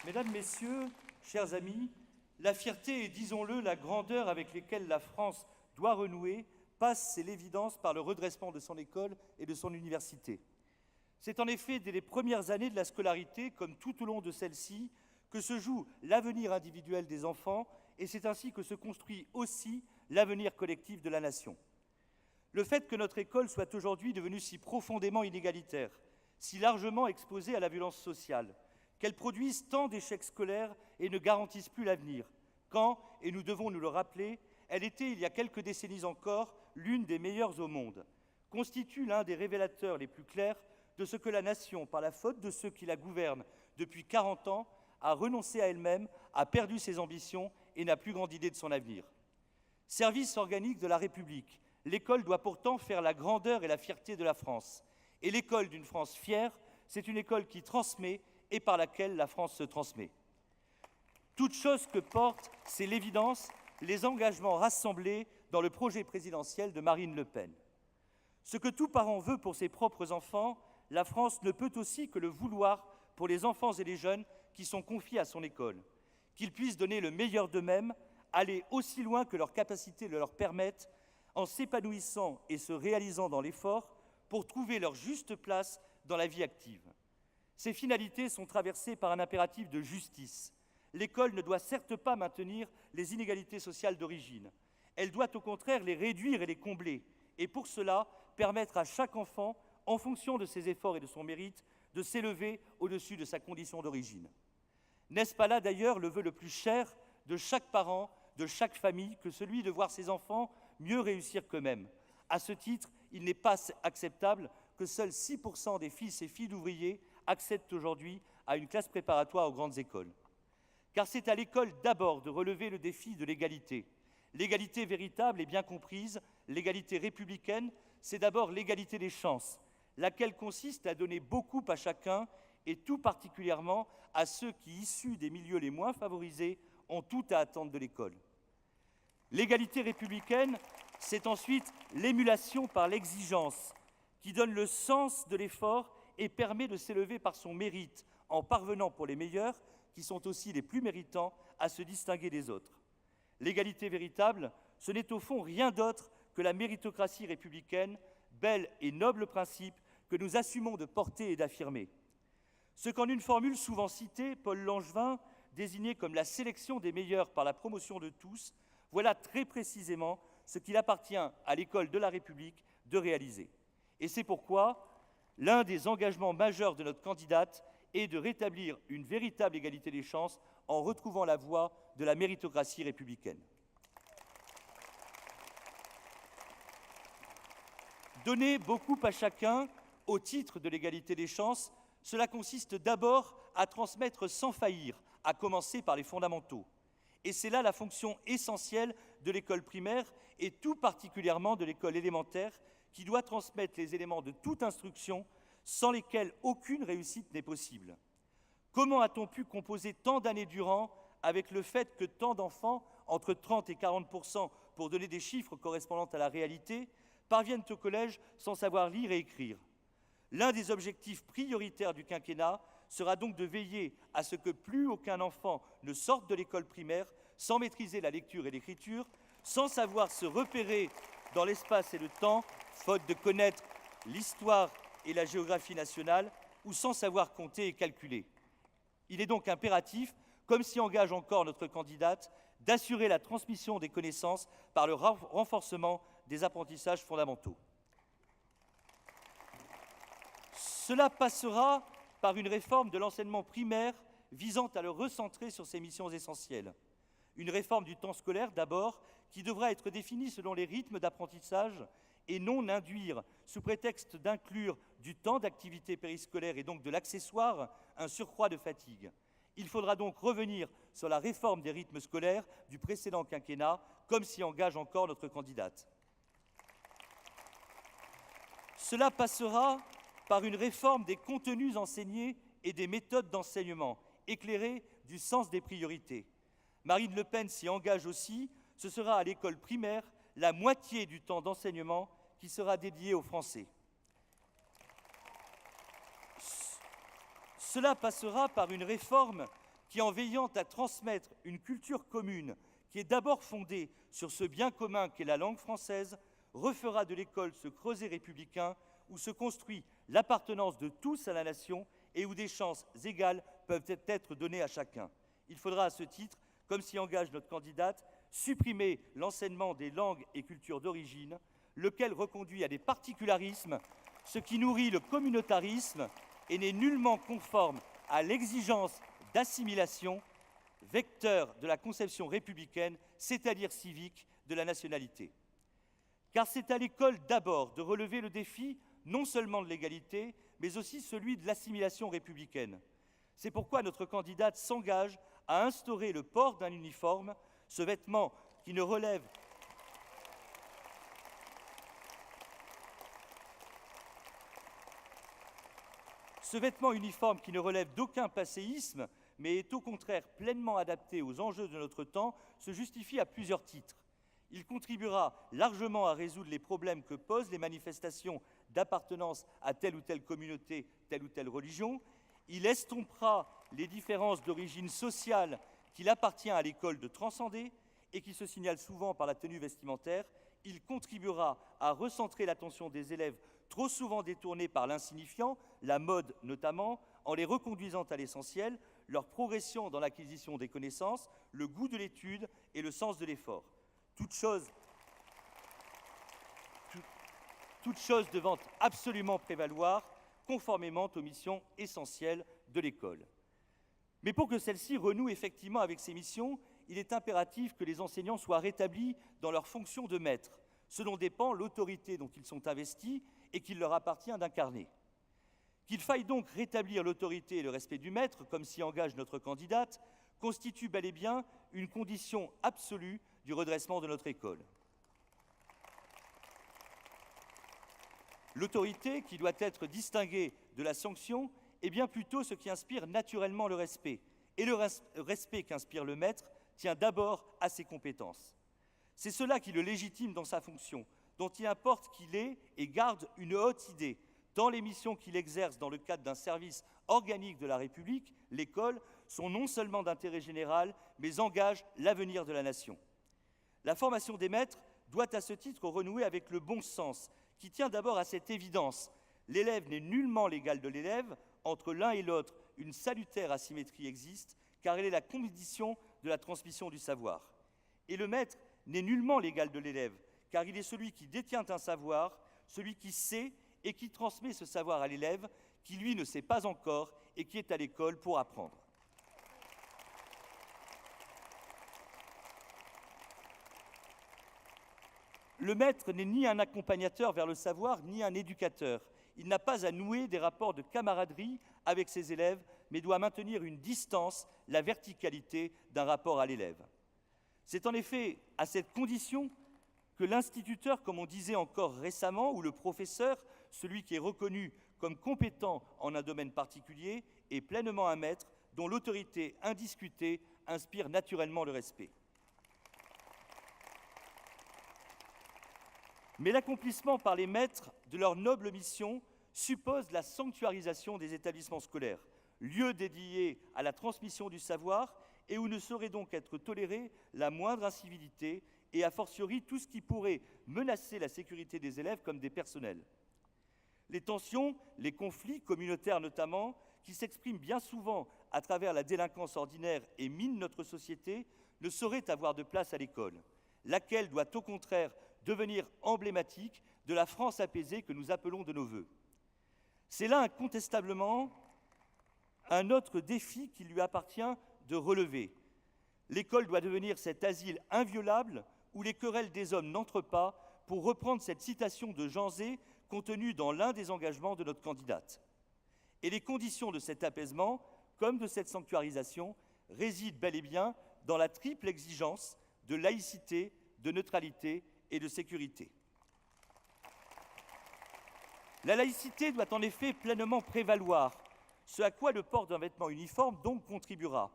Mesdames, Messieurs, chers amis, la fierté et, disons-le, la grandeur avec lesquelles la France doit renouer passe, c'est l'évidence, par le redressement de son école et de son université. C'est en effet dès les premières années de la scolarité, comme tout au long de celle-ci, que se joue l'avenir individuel des enfants, et c'est ainsi que se construit aussi l'avenir collectif de la nation. Le fait que notre école soit aujourd'hui devenue si profondément inégalitaire, si largement exposée à la violence sociale, qu'elle produise tant d'échecs scolaires et ne garantisse plus l'avenir, quand, et nous devons nous le rappeler, elle était, il y a quelques décennies encore, l'une des meilleures au monde, constitue l'un des révélateurs les plus clairs de ce que la nation, par la faute de ceux qui la gouvernent depuis 40 ans, a renoncé à elle-même, a perdu ses ambitions et n'a plus grande idée de son avenir. Service organique de la République, l'école doit pourtant faire la grandeur et la fierté de la France. Et l'école d'une France fière, c'est une école qui transmet et par laquelle la France se transmet. Toute chose que portent, c'est l'évidence, les engagements rassemblés dans le projet présidentiel de Marine Le Pen. Ce que tout parent veut pour ses propres enfants, la France ne peut aussi que le vouloir pour les enfants et les jeunes qui sont confiés à son école, qu'ils puissent donner le meilleur d'eux-mêmes, aller aussi loin que leurs capacités le leur permettent, en s'épanouissant et se réalisant dans l'effort pour trouver leur juste place dans la vie active. Ces finalités sont traversées par un impératif de justice. L'école ne doit certes pas maintenir les inégalités sociales d'origine. Elle doit au contraire les réduire et les combler, et pour cela permettre à chaque enfant, en fonction de ses efforts et de son mérite, de s'élever au-dessus de sa condition d'origine. N'est-ce pas là d'ailleurs le vœu le plus cher de chaque parent, de chaque famille, que celui de voir ses enfants mieux réussir qu'eux-mêmes? À ce titre, il n'est pas acceptable que seuls 6% des fils et filles d'ouvriers accèdent aujourd'hui à une classe préparatoire aux grandes écoles. Car c'est à l'école d'abord de relever le défi de l'égalité. L'égalité véritable et bien comprise, l'égalité républicaine, c'est d'abord l'égalité des chances, laquelle consiste à donner beaucoup à chacun et tout particulièrement à ceux qui, issus des milieux les moins favorisés, ont tout à attendre de l'école. L'égalité républicaine, c'est ensuite l'émulation par l'exigence, qui donne le sens de l'effort et permet de s'élever par son mérite, en parvenant pour les meilleurs, qui sont aussi les plus méritants, à se distinguer des autres. L'égalité véritable, ce n'est au fond rien d'autre que la méritocratie républicaine, bel et noble principe que nous assumons de porter et d'affirmer. Ce qu'en une formule souvent citée, Paul Langevin désignait comme la sélection des meilleurs par la promotion de tous, voilà très précisément ce qu'il appartient à l'école de la République de réaliser. Et c'est pourquoi l'un des engagements majeurs de notre candidate est de rétablir une véritable égalité des chances en retrouvant la voie de la méritocratie républicaine. Donner beaucoup à chacun au titre de l'égalité des chances, cela consiste d'abord à transmettre sans faillir, à commencer par les fondamentaux. Et c'est là la fonction essentielle de l'école primaire et tout particulièrement de l'école élémentaire qui doit transmettre les éléments de toute instruction sans lesquels aucune réussite n'est possible. Comment a-t-on pu composer tant d'années durant avec le fait que tant d'enfants, entre 30 et 40%, pour donner des chiffres correspondant à la réalité, parviennent au collège sans savoir lire et écrire? L'un des objectifs prioritaires du quinquennat sera donc de veiller à ce que plus aucun enfant ne sorte de l'école primaire sans maîtriser la lecture et l'écriture, sans savoir se repérer dans l'espace et le temps, faute de connaître l'histoire et la géographie nationale, ou sans savoir compter et calculer. Il est donc impératif, comme s'y engage encore notre candidate, d'assurer la transmission des connaissances par le renforcement des apprentissages fondamentaux. Cela passera par une réforme de l'enseignement primaire visant à le recentrer sur ses missions essentielles. Une réforme du temps scolaire d'abord, qui devra être définie selon les rythmes d'apprentissage et non induire, sous prétexte d'inclure du temps d'activité périscolaire et donc de l'accessoire, un surcroît de fatigue. Il faudra donc revenir sur la réforme des rythmes scolaires du précédent quinquennat, comme s'y engage encore notre candidate. Cela passera par une réforme des contenus enseignés et des méthodes d'enseignement, éclairées du sens des priorités. Marine Le Pen s'y engage aussi, ce sera à l'école primaire la moitié du temps d'enseignement qui sera dédié aux Français. Cela passera par une réforme qui, en veillant à transmettre une culture commune qui est d'abord fondée sur ce bien commun qu'est la langue française, refera de l'école ce creuset républicain où se construit l'appartenance de tous à la nation et où des chances égales peuvent être données à chacun. Il faudra à ce titre, comme s'y engage notre candidate, supprimer l'enseignement des langues et cultures d'origine, lequel reconduit à des particularismes, ce qui nourrit le communautarisme et n'est nullement conforme à l'exigence d'assimilation, vecteur de la conception républicaine, c'est-à-dire civique, de la nationalité. Car c'est à l'école d'abord de relever le défi non seulement de l'égalité, mais aussi celui de l'assimilation républicaine. C'est pourquoi notre candidate s'engage à instaurer le port d'un uniforme, ce vêtement qui ne relève uniforme qui ne relève d'aucun passéisme, mais est au contraire pleinement adapté aux enjeux de notre temps, se justifie à plusieurs titres. Il contribuera largement à résoudre les problèmes que posent les manifestations d'appartenance à telle ou telle communauté, telle ou telle religion. Il estompera les différences d'origine sociale qu'il appartient à l'école de transcender et qui se signalent souvent par la tenue vestimentaire. Il contribuera à recentrer l'attention des élèves trop souvent détournés par l'insignifiant, la mode notamment, en les reconduisant à l'essentiel, leur progression dans l'acquisition des connaissances, le goût de l'étude et le sens de l'effort. Toute chose devant absolument prévaloir, conformément aux missions essentielles de l'école. Mais pour que celle-ci renoue effectivement avec ses missions, il est impératif que les enseignants soient rétablis dans leur fonction de maître, ce dont dépend l'autorité dont ils sont investis et qu'il leur appartient d'incarner. Qu'il faille donc rétablir l'autorité et le respect du maître, comme s'y engage notre candidate, constitue bel et bien une condition absolue du redressement de notre école. L'autorité, qui doit être distinguée de la sanction, est bien plutôt ce qui inspire naturellement le respect. Et le respect qu'inspire le maître tient d'abord à ses compétences. C'est cela qui le légitime dans sa fonction, dont il importe qu'il ait et garde une haute idée, tant les missions qu'il exerce dans le cadre d'un service organique de la République, l'école, sont non seulement d'intérêt général, mais engagent l'avenir de la nation. La formation des maîtres doit à ce titre renouer avec le bon sens, qui tient d'abord à cette évidence. L'élève n'est nullement l'égal de l'élève. Entre l'un et l'autre, une salutaire asymétrie existe, car elle est la condition de la transmission du savoir. Et le maître n'est nullement l'égal de l'élève, car il est celui qui détient un savoir, celui qui sait et qui transmet ce savoir à l'élève, qui lui ne sait pas encore et qui est à l'école pour apprendre. Le maître n'est ni un accompagnateur vers le savoir, ni un éducateur. Il n'a pas à nouer des rapports de camaraderie avec ses élèves, mais doit maintenir une distance, la verticalité d'un rapport à l'élève. C'est en effet à cette condition que l'instituteur, comme on disait encore récemment, ou le professeur, celui qui est reconnu comme compétent en un domaine particulier, est pleinement un maître dont l'autorité indiscutée inspire naturellement le respect. Mais l'accomplissement par les maîtres de leur noble mission suppose la sanctuarisation des établissements scolaires, lieu dédié à la transmission du savoir et où ne saurait donc être tolérée la moindre incivilité et a fortiori tout ce qui pourrait menacer la sécurité des élèves comme des personnels. Les tensions, les conflits communautaires notamment, qui s'expriment bien souvent à travers la délinquance ordinaire et minent notre société, ne sauraient avoir de place à l'école, laquelle doit au contraire devenir emblématique de la France apaisée que nous appelons de nos vœux. C'est là incontestablement un autre défi qu'il lui appartient de relever. L'école doit devenir cet asile inviolable où les querelles des hommes n'entrent pas, pour reprendre cette citation de Jean Zay contenue dans l'un des engagements de notre candidate. Et les conditions de cet apaisement, comme de cette sanctuarisation, résident bel et bien dans la triple exigence de laïcité, de neutralité et de sécurité. La laïcité doit en effet pleinement prévaloir, ce à quoi le port d'un vêtement uniforme donc contribuera,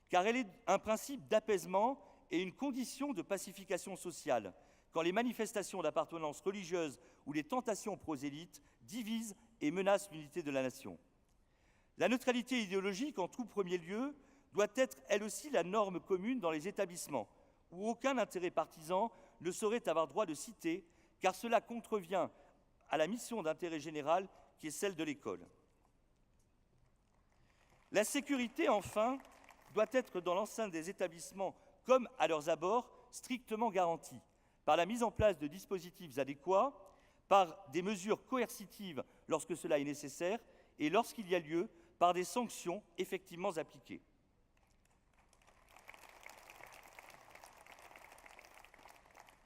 car elle est un principe d'apaisement et une condition de pacification sociale, quand les manifestations d'appartenance religieuse ou les tentations prosélytes divisent et menacent l'unité de la nation. La neutralité idéologique, en tout premier lieu, doit être elle aussi la norme commune dans les établissements, où aucun intérêt partisan ne saurait avoir droit de citer, car cela contrevient à la mission d'intérêt général qui est celle de l'école. La sécurité, enfin, doit être dans l'enceinte des établissements comme à leurs abords strictement garantie, par la mise en place de dispositifs adéquats, par des mesures coercitives lorsque cela est nécessaire et lorsqu'il y a lieu, par des sanctions effectivement appliquées.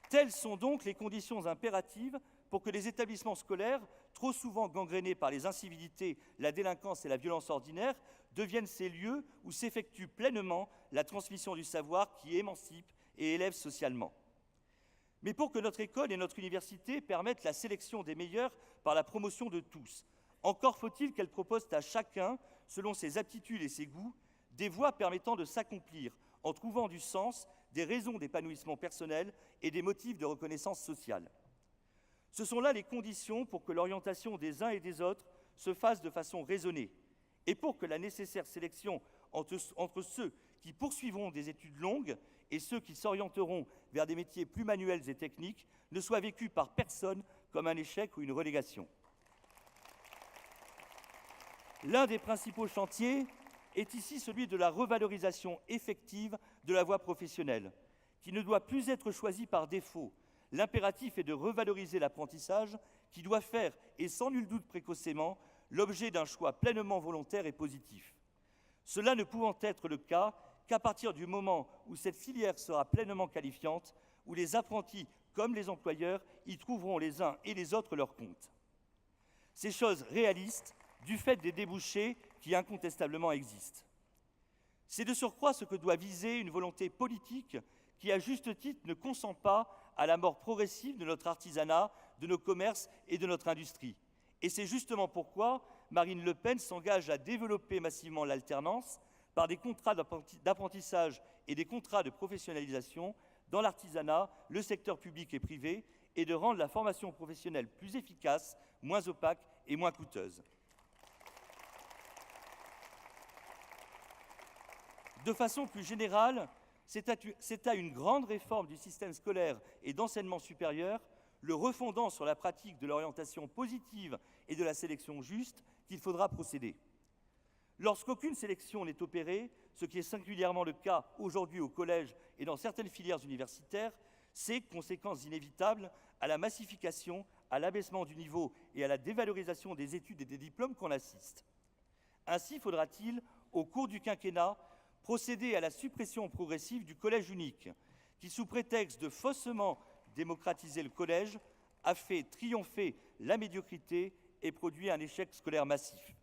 Telles sont donc les conditions impératives pour que les établissements scolaires, trop souvent gangrénés par les incivilités, la délinquance et la violence ordinaire, deviennent ces lieux où s'effectue pleinement la transmission du savoir qui émancipe et élève socialement. Mais pour que notre école et notre université permettent la sélection des meilleurs par la promotion de tous, encore faut-il qu'elles proposent à chacun, selon ses aptitudes et ses goûts, des voies permettant de s'accomplir en trouvant du sens, des raisons d'épanouissement personnel et des motifs de reconnaissance sociale. Ce sont là les conditions pour que l'orientation des uns et des autres se fasse de façon raisonnée et pour que la nécessaire sélection entre ceux qui poursuivront des études longues et ceux qui s'orienteront vers des métiers plus manuels et techniques ne soit vécue par personne comme un échec ou une relégation. L'un des principaux chantiers est ici celui de la revalorisation effective de la voie professionnelle, qui ne doit plus être choisie par défaut. L'impératif est de revaloriser l'apprentissage qui doit faire, et sans nul doute précocement, l'objet d'un choix pleinement volontaire et positif. Cela ne pouvant être le cas qu'à partir du moment où cette filière sera pleinement qualifiante, où les apprentis comme les employeurs y trouveront les uns et les autres leur compte. C'est chose réaliste du fait des débouchés qui incontestablement existent. C'est de surcroît ce que doit viser une volonté politique qui, à juste titre, ne consent pas à la mort progressive de notre artisanat, de nos commerces et de notre industrie. Et c'est justement pourquoi Marine Le Pen s'engage à développer massivement l'alternance par des contrats d'apprentissage et des contrats de professionnalisation dans l'artisanat, le secteur public et privé, et de rendre la formation professionnelle plus efficace, moins opaque et moins coûteuse. De façon plus générale, c'est à une grande réforme du système scolaire et d'enseignement supérieur, le refondant sur la pratique de l'orientation positive et de la sélection juste, qu'il faudra procéder. Lorsqu'aucune sélection n'est opérée, ce qui est singulièrement le cas aujourd'hui au collège et dans certaines filières universitaires, c'est, conséquence inévitable, à la massification, à l'abaissement du niveau et à la dévalorisation des études et des diplômes qu'on assiste. Ainsi faudra-t-il, au cours du quinquennat, procéder à la suppression progressive du collège unique, qui, sous prétexte de faussement démocratiser le collège, a fait triompher la médiocrité et produit un échec scolaire massif.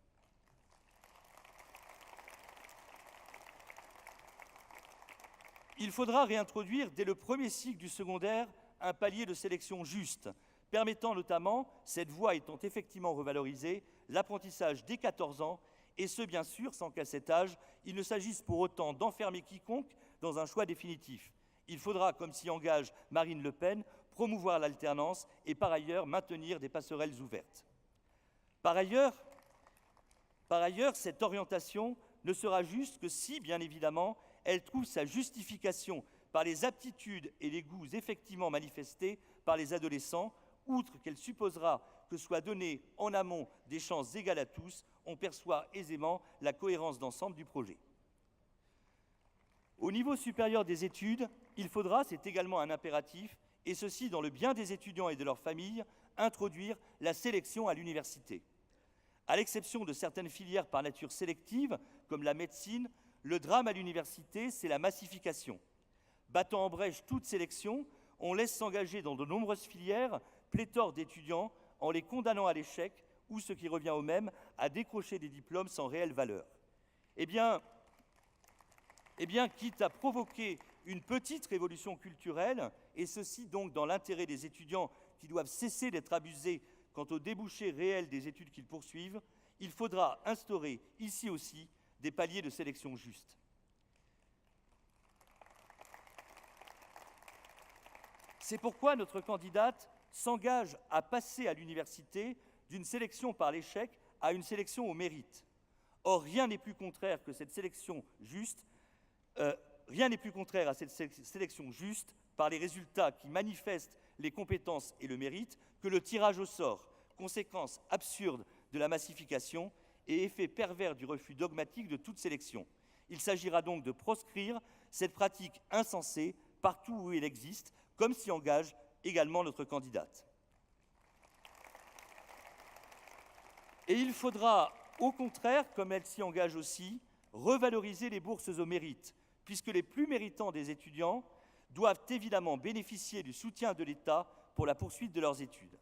Il faudra réintroduire, dès le premier cycle du secondaire, un palier de sélection juste, permettant notamment, cette voie étant effectivement revalorisée, l'apprentissage dès 14 ans, et ce, bien sûr, sans qu'à cet âge, il ne s'agisse pour autant d'enfermer quiconque dans un choix définitif. Il faudra, comme s'y engage Marine Le Pen, promouvoir l'alternance et par ailleurs maintenir des passerelles ouvertes. Par ailleurs, cette orientation ne sera juste que si, bien évidemment, elle trouve sa justification par les aptitudes et les goûts effectivement manifestés par les adolescents, outre qu'elle supposera que soient donnés en amont des chances égales à tous, on perçoit aisément la cohérence d'ensemble du projet. Au niveau supérieur des études, il faudra, c'est également un impératif, et ceci dans le bien des étudiants et de leurs familles, introduire la sélection à l'université. À l'exception de certaines filières par nature sélective, comme la médecine, le drame à l'université, c'est la massification. Battant en brèche toute sélection, on laisse s'engager dans de nombreuses filières pléthore d'étudiants en les condamnant à l'échec ou, ce qui revient au même, à décrocher des diplômes sans réelle valeur. Eh bien, quitte à provoquer une petite révolution culturelle, et ceci donc dans l'intérêt des étudiants qui doivent cesser d'être abusés quant aux débouchés réels des études qu'ils poursuivent, il faudra instaurer ici aussi des paliers de sélection justes. C'est pourquoi notre candidate s'engage à passer à l'université d'une sélection par l'échec à une sélection au mérite. Or, rien n'est plus contraire que cette sélection juste Rien n'est plus contraire à cette sélection juste par les résultats qui manifestent les compétences et le mérite que le tirage au sort, conséquence absurde de la massification et effet pervers du refus dogmatique de toute sélection. Il s'agira donc de proscrire cette pratique insensée partout où elle existe, comme s'y engage également notre candidate. Et il faudra, au contraire, comme elle s'y engage aussi, revaloriser les bourses au mérite, puisque les plus méritants des étudiants doivent évidemment bénéficier du soutien de l'État pour la poursuite de leurs études.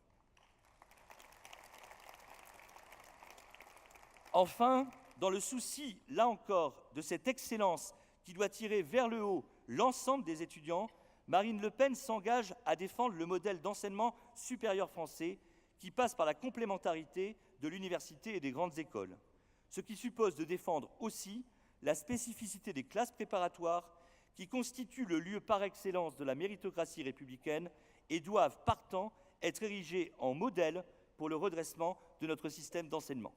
Enfin, dans le souci, là encore, de cette excellence qui doit tirer vers le haut l'ensemble des étudiants, Marine Le Pen s'engage à défendre le modèle d'enseignement supérieur français qui passe par la complémentarité de l'université et des grandes écoles, ce qui suppose de défendre aussi la spécificité des classes préparatoires qui constituent le lieu par excellence de la méritocratie républicaine et doivent, partant, être érigées en modèle pour le redressement de notre système d'enseignement.